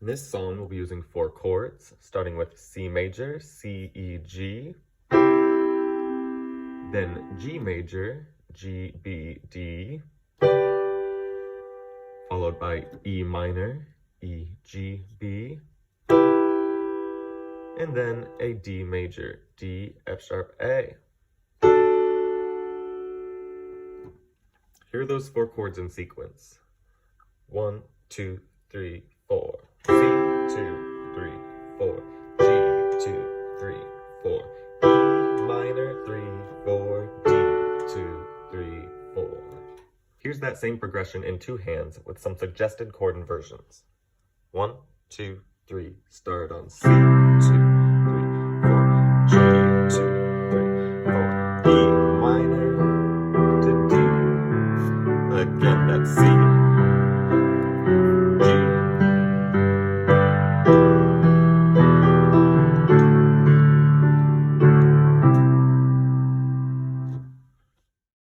In this song, we'll be using 4 chords, starting with C major, C, E, G, then G major, G, B, D, followed by E minor, E, G, B, and then a D major, D, F sharp, A. Here are those 4 chords in sequence. 1, 2, 3, 4. C, 2, 3, 4. G, 2, 3, 4. E minor, 3, 4. D, 2, 3, 4. Here's that same progression in 2 hands with some suggested chord inversions. 1, 2, 3, start on C, 2, 3, 4. G, 2, 3, 4. E minor to D. Again, that's C,